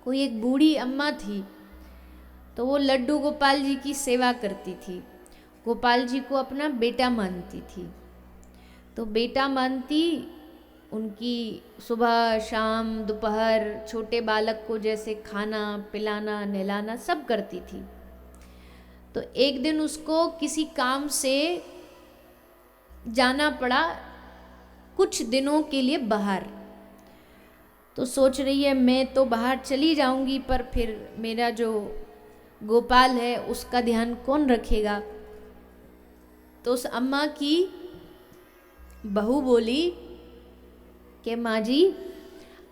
कोई एक बूढ़ी अम्मा थी, तो वो लड्डू गोपाल जी की सेवा करती थी। गोपाल जी को अपना बेटा मानती थी, तो बेटा मानती, उनकी सुबह शाम दोपहर छोटे बालक को जैसे खाना पिलाना नहलाना सब करती थी। तो एक दिन उसको किसी काम से जाना पड़ा कुछ दिनों के लिए बाहर। तो सोच रही है मैं तो बाहर चली जाऊंगी, पर फिर मेरा जो गोपाल है उसका ध्यान कौन रखेगा। तो उस अम्मा की बहू बोली कि माँ जी,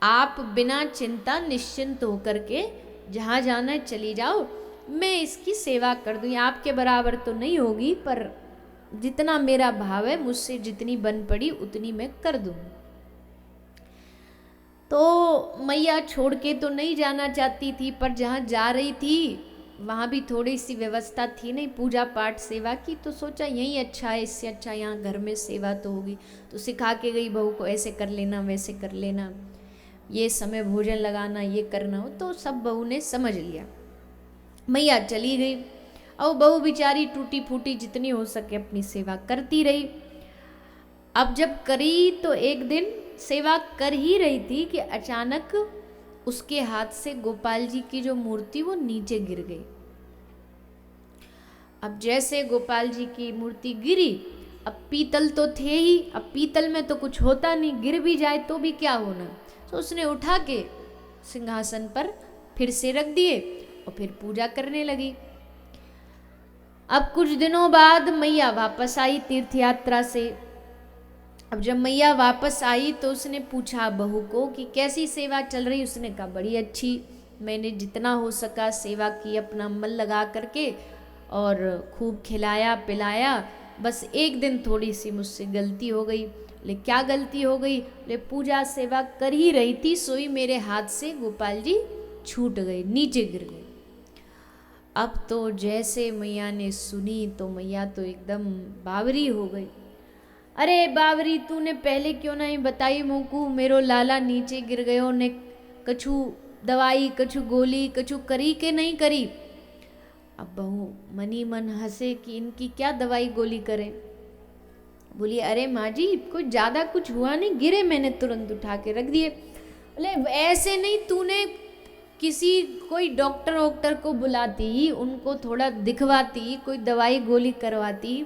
आप बिना चिंता निश्चिंत होकर के जहाँ जाना है चली जाओ, मैं इसकी सेवा कर दूँ। आपके बराबर तो नहीं होगी, पर जितना मेरा भाव है, मुझसे जितनी बन पड़ी उतनी मैं कर दूँ। तो मैया छोड़ के तो नहीं जाना चाहती थी, पर जहाँ जा रही थी वहाँ भी थोड़ी सी व्यवस्था थी नहीं पूजा पाठ सेवा की, तो सोचा यही अच्छा है, इससे अच्छा यहाँ घर में सेवा तो होगी। तो सिखा के गई बहू को, ऐसे कर लेना वैसे कर लेना, ये समय भोजन लगाना ये करना हो, तो सब बहू ने समझ लिया। मैया चली गई। अब बहू बेचारी टूटी फूटी जितनी हो सके अपनी सेवा करती रही। अब जब करी तो एक दिन सेवा कर ही रही थी कि अचानक उसके हाथ से गोपाल जी की जो मूर्ति वो नीचे गिर गई। अब जैसे गोपाल जी की मूर्ति गिरी, अब पीतल तो थे ही, अब पीतल में तो कुछ होता नहीं, गिर भी जाए तो भी क्या होना। तो उसने उठा के सिंहासन पर फिर से रख दिए और फिर पूजा करने लगी। अब कुछ दिनों बाद मैया वापस आई तीर्थ यात्रा से। अब जब मैया वापस आई तो उसने पूछा बहू को कि कैसी सेवा चल रही। उसने कहा बड़ी अच्छी, मैंने जितना हो सका सेवा की अपना मन लगा करके, और खूब खिलाया पिलाया। बस एक दिन थोड़ी सी मुझसे गलती हो गई। ले क्या गलती हो गई? ले पूजा सेवा कर ही रही थी, सोई मेरे हाथ से गोपाल जी छूट गए, नीचे गिर गए। अब तो जैसे मैया ने सुनी तो मैया तो एकदम बावरी हो गई। अरे बावरी, तूने पहले क्यों नहीं बताई मोकू, मेरो लाला नीचे गिर गयो ने कछु दवाई कछु गोली कछु करी के नहीं करी। अब बहू मनी मन हंसे कि इनकी क्या दवाई गोली करें। बोली अरे माँ जी कोई ज़्यादा कुछ हुआ नहीं, गिरे मैंने तुरंत उठा के रख दिए। बोले ऐसे नहीं, तूने किसी कोई डॉक्टर वॉक्टर को बुलाती, उनको थोड़ा दिखवाती, कोई दवाई गोली करवाती।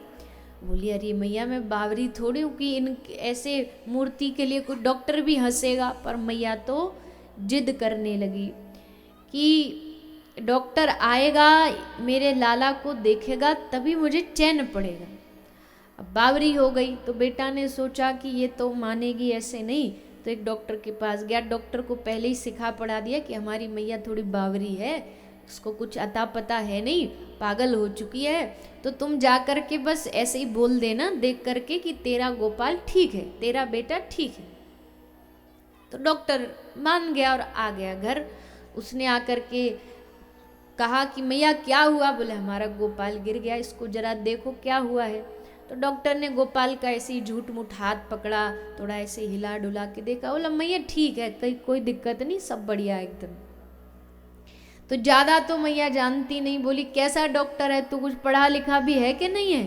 बोली अरे मैया मैं बावरी थोड़ी हूँ कि इन ऐसे मूर्ति के लिए कोई डॉक्टर भी हंसेगा। पर मैया तो जिद करने लगी कि डॉक्टर आएगा, मेरे लाला को देखेगा तभी मुझे चैन पड़ेगा। अब बावरी हो गई तो बेटा ने सोचा कि ये तो मानेगी ऐसे नहीं, तो एक डॉक्टर के पास गया। डॉक्टर को पहले ही सिखा पढ़ा दिया कि हमारी मैया थोड़ी बावरी है, उसको कुछ अता पता है नहीं, पागल हो चुकी है, तो तुम जा कर के बस ऐसे ही बोल देना देख करके कि तेरा गोपाल ठीक है, तेरा बेटा ठीक है। तो डॉक्टर मान गया और आ गया घर। उसने आकर के कहा कि मैया क्या हुआ? बोले हमारा गोपाल गिर गया, इसको जरा देखो क्या हुआ है। तो डॉक्टर ने गोपाल का ऐसे ही झूठ मूठ हाथ पकड़ा, थोड़ा ऐसे हिला डुला के देखा। बोला मैया ठीक है, कहीं कोई दिक्कत नहीं, सब बढ़िया एकदम। तो ज़्यादा तो मैया जानती नहीं। बोली कैसा डॉक्टर है तू, कुछ पढ़ा लिखा भी है कि नहीं है?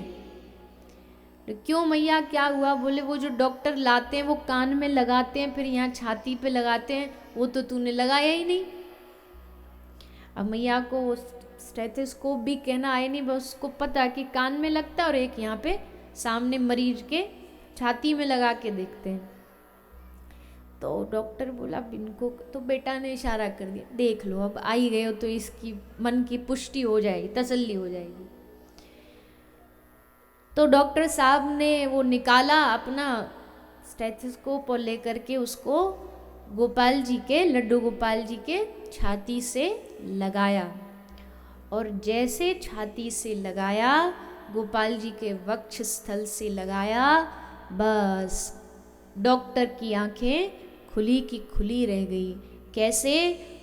तो क्यों मैया क्या हुआ? बोले वो जो डॉक्टर लाते हैं वो कान में लगाते हैं, फिर यहाँ छाती पे लगाते हैं, वो तो तूने लगाया ही नहीं। अब मैया को वो स्टेथोस्कोप भी कहना आए नहीं, बस उसको पता कि कान में लगता है और एक यहाँ पे सामने मरीज के छाती में लगा के देखते हैं। तो डॉक्टर बोला इनको, तो बेटा ने इशारा कर दिया देख लो, अब आई गए हो तो इसकी मन की पुष्टि हो जाएगी, तसल्ली हो जाएगी। तो डॉक्टर साहब ने वो निकाला अपना स्टेथोस्कोप और लेकर के उसको गोपाल जी के, लड्डू गोपाल जी के छाती से लगाया। और जैसे छाती से लगाया, गोपाल जी के वक्ष स्थल से लगाया, बस डॉक्टर की आंखें खुली की खुली रह गई। कैसे?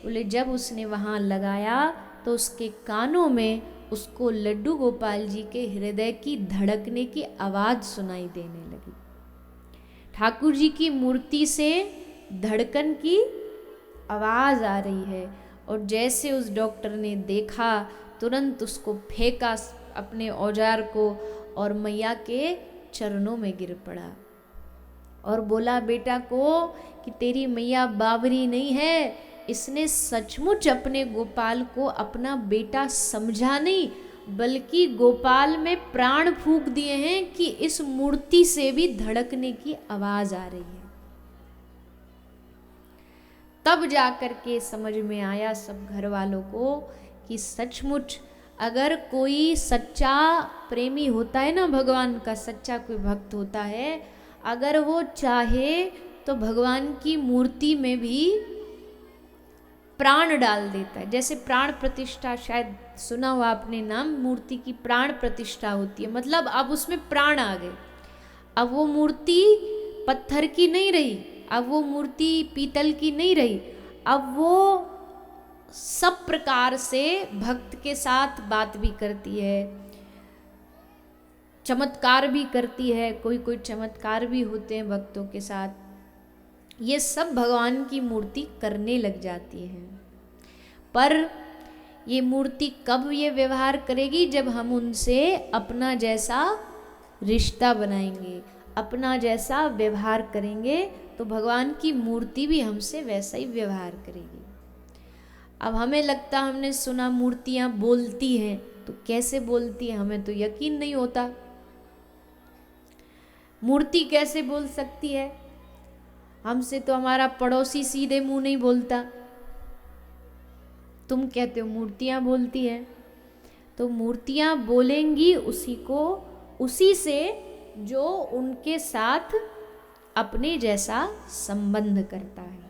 बोले जब उसने वहाँ लगाया तो उसके कानों में उसको लड्डू गोपाल जी के हृदय की धड़कने की आवाज़ सुनाई देने लगी। ठाकुर जी की मूर्ति से धड़कन की आवाज़ आ रही है और जैसे उस डॉक्टर ने देखा तुरंत उसको फेंका अपने औजार को और मैया के चरणों में गिर पड़ा और बोला बेटा को कि तेरी मैया बावरी नहीं है, इसने सचमुच अपने गोपाल को अपना बेटा समझा नहीं बल्कि गोपाल में प्राण फूंक दिए हैं कि इस मूर्ति से भी धड़कने की आवाज आ रही है। तब जाकर के समझ में आया सब घर वालों को कि सचमुच अगर कोई सच्चा प्रेमी होता है ना, भगवान का सच्चा कोई भक्त होता है, अगर वो चाहे तो भगवान की मूर्ति में भी प्राण डाल देता है। जैसे प्राण प्रतिष्ठा, शायद सुना हुआ आपने नाम, मूर्ति की प्राण प्रतिष्ठा होती है, मतलब अब उसमें प्राण आ गए। अब वो मूर्ति पत्थर की नहीं रही, अब वो मूर्ति पीतल की नहीं रही, अब वो सब प्रकार से भक्त के साथ बात भी करती है, चमत्कार भी करती है, कोई कोई चमत्कार भी होते हैं भक्तों के साथ। ये सब भगवान की मूर्ति करने लग जाती है। पर ये मूर्ति कब ये व्यवहार करेगी? जब हम उनसे अपना जैसा रिश्ता बनाएंगे, अपना जैसा व्यवहार करेंगे, तो भगवान की मूर्ति भी हमसे वैसा ही व्यवहार करेगी। अब हमें लगता, हमने सुना मूर्तियाँ बोलती हैं, तो कैसे बोलती है हमें तो यकीन नहीं होता। मूर्ति कैसे बोल सकती है? हमसे तो हमारा पड़ोसी सीधे मुंह नहीं बोलता, तुम कहते हो मूर्तियाँ बोलती हैं। तो मूर्तियाँ बोलेंगी उसी से जो उनके साथ अपने जैसा संबंध करता है।